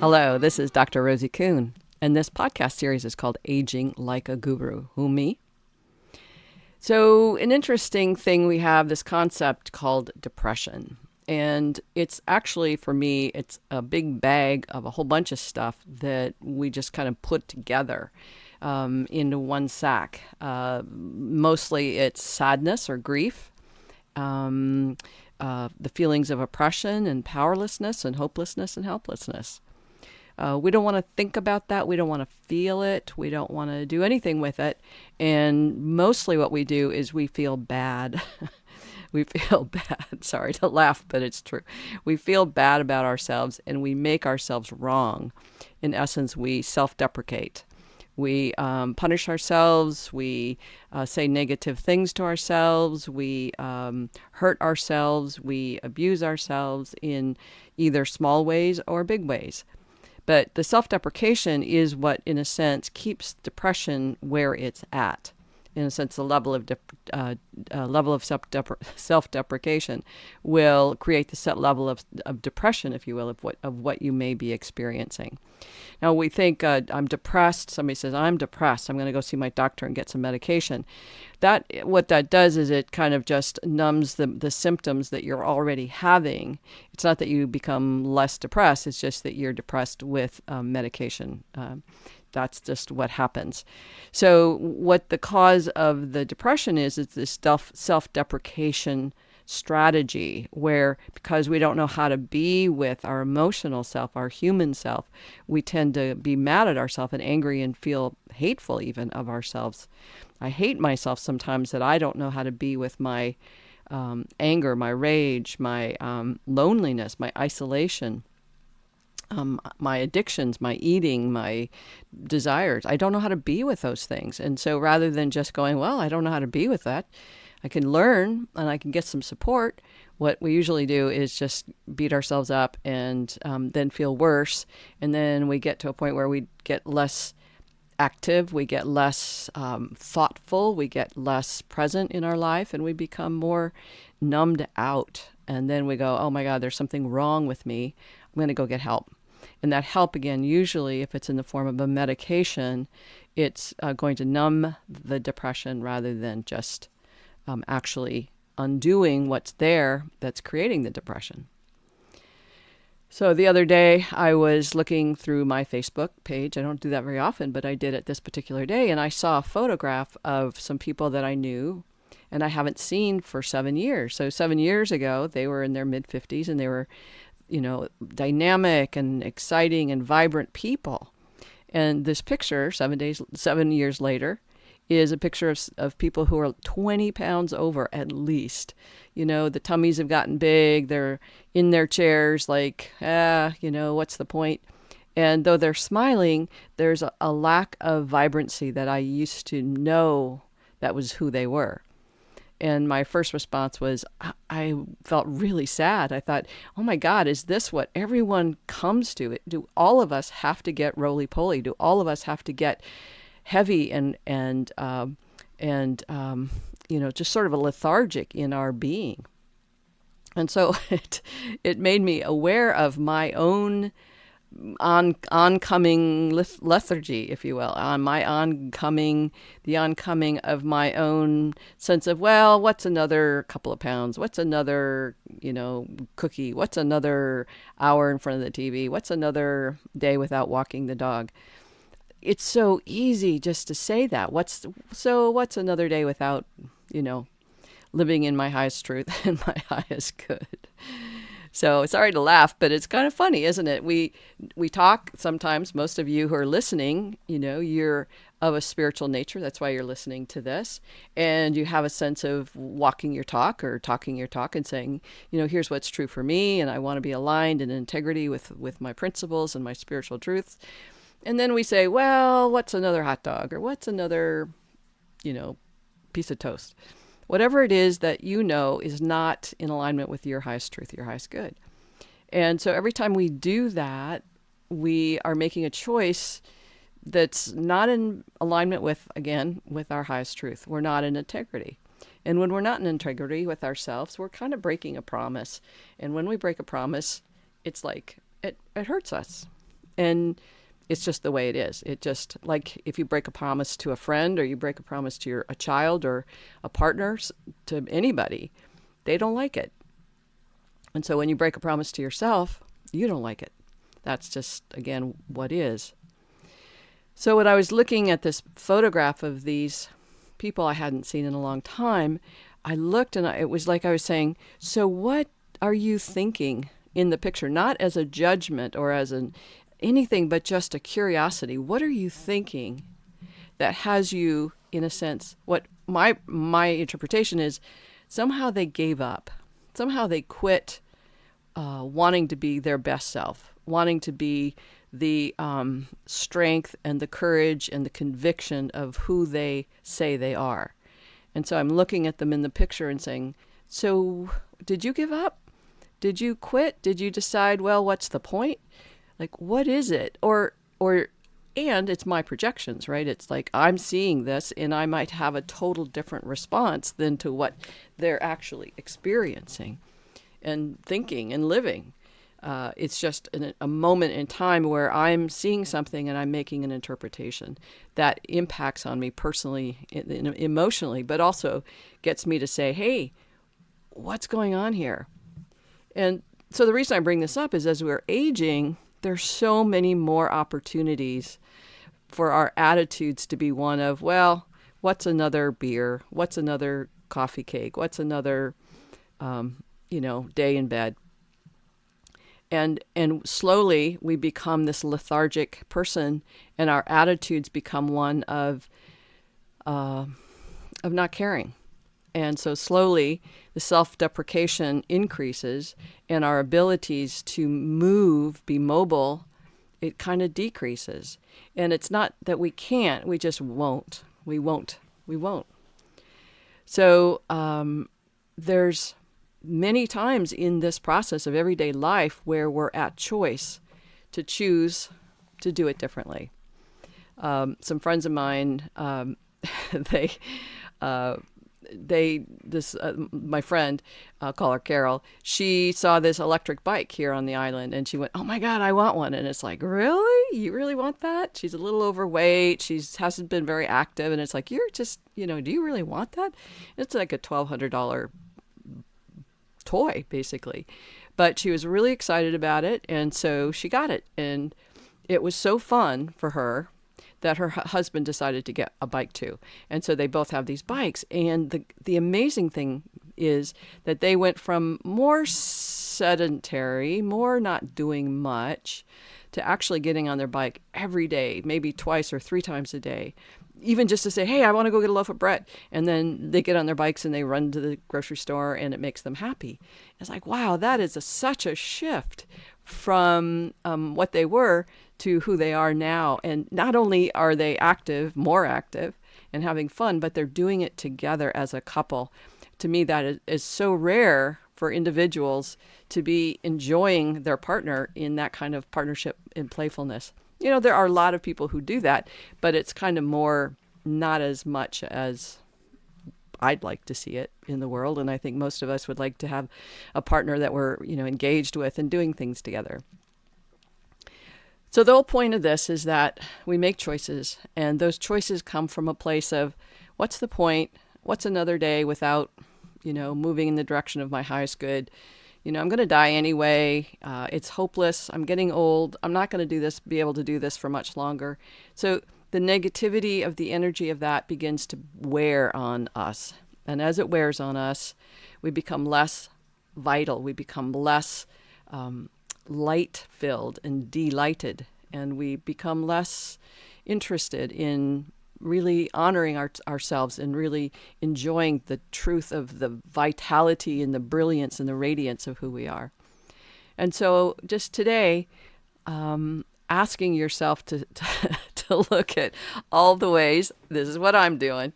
Hello, this is Dr. Rosie Kuhn, and this podcast series is called Aging Like a Guru. Who, me? So, an interesting thing, we have this concept called depression. And it's actually, for me, it's a big bag of a whole bunch of stuff that we just kind of put together into one sack. Mostly it's sadness or grief, the feelings of oppression and powerlessness and hopelessness and helplessness. We don't want to think about that. We don't want to feel it. We don't want to do anything with it. And mostly what we do is we feel bad. We feel bad. Sorry to laugh, but it's true. We feel bad about ourselves and we make ourselves wrong. In essence, we self-deprecate. We punish ourselves. We say negative things to ourselves. We hurt ourselves. We abuse ourselves in either small ways or big ways. But the self-deprecation is what, in a sense, keeps depression where it's at. In a sense, the level of self-deprecation will create the set level of depression, if you will, of what you may be experiencing. Now, we think I'm depressed. Somebody says, I'm depressed. I'm going to go see my doctor and get some medication. What that does is it kind of just numbs the symptoms that you're already having. It's not that you become less depressed. It's just that you're depressed with medication. That's just what happens. So what the cause of the depression is this self-deprecation strategy where, because we don't know how to be with our emotional self, our human self, we tend to be mad at ourselves and angry and feel hateful even of ourselves. I hate myself sometimes that I don't know how to be with my anger, my rage, my loneliness, my isolation. My addictions, my eating, my desires. I don't know how to be with those things. And so rather than just going, well, I don't know how to be with that, I can learn and I can get some support. What we usually do is just beat ourselves up and then feel worse. And then we get to a point where we get less active, we get less thoughtful, we get less present in our life, and we become more numbed out. And then we go, oh my God, there's something wrong with me. I'm going to go get help. And that help, again, usually if it's in the form of a medication, it's going to numb the depression rather than just actually undoing what's there that's creating the depression. So the other day I was looking through my Facebook page. I don't do that very often, but I did it this particular day. And I saw a photograph of some people that I knew and I haven't seen for 7 years. So 7 years ago, they were in their mid-50s and they were, dynamic and exciting and vibrant people. And this picture, 7 years later, is a picture of people who are 20 pounds over at least. The tummies have gotten big. They're in their chairs like, what's the point? And though they're smiling, there's a lack of vibrancy that I used to know that was who they were. And my first response was, I felt really sad. I thought, oh my God, is this what everyone comes to? Do all of us have to get roly-poly? Do all of us have to get heavy and just sort of a lethargic in our being? And so it made me aware of my own oncoming lethargy, if you will, on the oncoming of my own sense of, well, what's another couple of pounds? What's another, cookie? What's another hour in front of the TV? What's another day without walking the dog? It's so easy just to say that. What's another day without, living in my highest truth and my highest good? So sorry to laugh, but it's kind of funny, isn't it? We talk sometimes, most of you who are listening, you're of a spiritual nature. That's why you're listening to this. And you have a sense of walking your talk or talking your talk and saying, here's what's true for me. And I want to be aligned in integrity with my principles and my spiritual truths. And then we say, well, what's another hot dog? Or what's another, piece of toast? Whatever it is that is not in alignment with your highest truth, your highest good. And so every time we do that, we are making a choice that's not in alignment with our highest truth. We're not in integrity. And when we're not in integrity with ourselves, we're kind of breaking a promise. And when we break a promise, it's like, it hurts us. And it's just the way it is. It just, like if you break a promise to a friend, or you break a promise to a child or a partner, to anybody, they don't like it. And so when you break a promise to yourself, you don't like it. That's just, again, what is. So when I was looking at this photograph of these people I hadn't seen in a long time, I looked and it was like I was saying, so what are you thinking in the picture? Not as a judgment or as anything, but just a curiosity. What are you thinking that has you, in a sense, what my interpretation is, somehow they gave up. Somehow they quit wanting to be their best self, wanting to be the strength and the courage and the conviction of who they say they are. And so I'm looking at them in the picture and saying, so did you give up? Did you quit? Did you decide, well, what's the point? Like, what is it? And it's my projections, right? It's like I'm seeing this and I might have a total different response than to what they're actually experiencing and thinking and living. It's just a moment in time where I'm seeing something and I'm making an interpretation that impacts on me personally, emotionally, but also gets me to say, hey, what's going on here? And so the reason I bring this up is as we're aging, there's so many more opportunities for our attitudes to be one of, well, what's another beer? What's another coffee cake? What's another, day in bed? And slowly we become this lethargic person, and our attitudes become one of not caring. And so slowly the self-deprecation increases, and our abilities to move, be mobile, it kind of decreases. And it's not that we can't, we just won't. We won't. So there's many times in this process of everyday life where we're at choice to choose to do it differently. Some friends of mine, my friend, I'll call her Carol, she saw this electric bike here on the island and she went, oh my God, I want one. And it's like, really? You really want that? She's a little overweight. She hasn't been very active. And it's like, you're just, do you really want that? It's like a $1,200 toy, basically. But she was really excited about it. And so she got it. And it was so fun for her that her husband decided to get a bike too. And so they both have these bikes. And the amazing thing is that they went from more sedentary, more not doing much, to actually getting on their bike every day, maybe twice or 3 times a day. Even just to say, hey, I want to go get a loaf of bread. And then they get on their bikes and they run to the grocery store and it makes them happy. It's like, wow, that is such a shift from what they were to who they are now. And not only are they more active and having fun, but they're doing it together as a couple. To me, that is so rare for individuals to be enjoying their partner in that kind of partnership and playfulness. There are a lot of people who do that, but it's kind of more, not as much as I'd like to see it in the world. And I think most of us would like to have a partner that we're, engaged with and doing things together. So the whole point of this is that we make choices, and those choices come from a place of, what's the point? What's another day without, moving in the direction of my highest good? I'm going to die anyway. It's hopeless. I'm getting old. I'm not going to be able to do this for much longer. So the negativity of the energy of that begins to wear on us. And as it wears on us, we become less vital. We become less light-filled and delighted. And we become less interested in really honoring ourselves and really enjoying the truth of the vitality and the brilliance and the radiance of who we are. And so just today, asking yourself to look at all the ways, this is what I'm doing,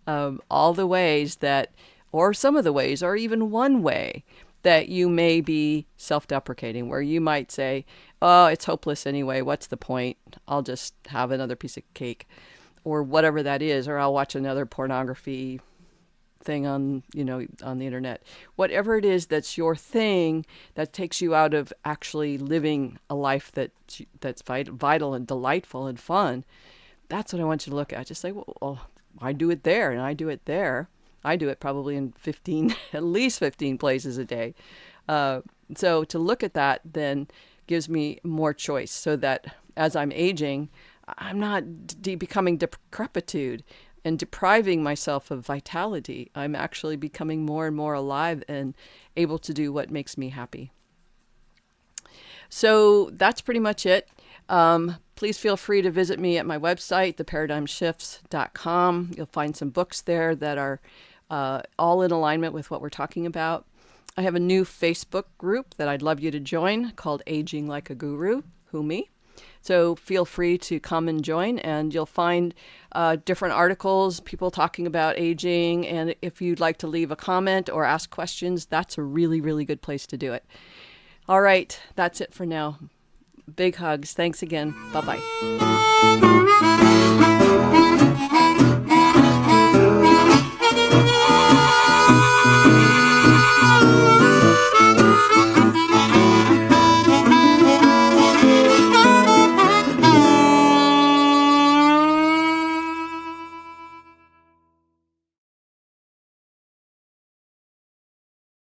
all the ways that, or some of the ways, or even one way that you may be self-deprecating, where you might say, oh, it's hopeless anyway, what's the point? I'll just have another piece of cake, or whatever that is, or I'll watch another pornography thing on, on the internet. Whatever it is that's your thing that takes you out of actually living a life that's vital and delightful and fun. That's what I want you to look at. Just say, well, I do it there and I do it there. I do it probably in 15, at least 15 places a day. So to look at that then gives me more choice, so that as I'm aging, I'm not becoming decrepitude and depriving myself of vitality. I'm actually becoming more and more alive and able to do what makes me happy. So that's pretty much it. Please feel free to visit me at my website, theparadigmshifts.com. You'll find some books there that are all in alignment with what we're talking about. I have a new Facebook group that I'd love you to join called Aging Like a Guru, Who Me. So feel free to come and join, and you'll find different articles, people talking about aging. And if you'd like to leave a comment or ask questions, that's a really, really good place to do it. All right, that's it for now. Big hugs. Thanks again. Bye-bye.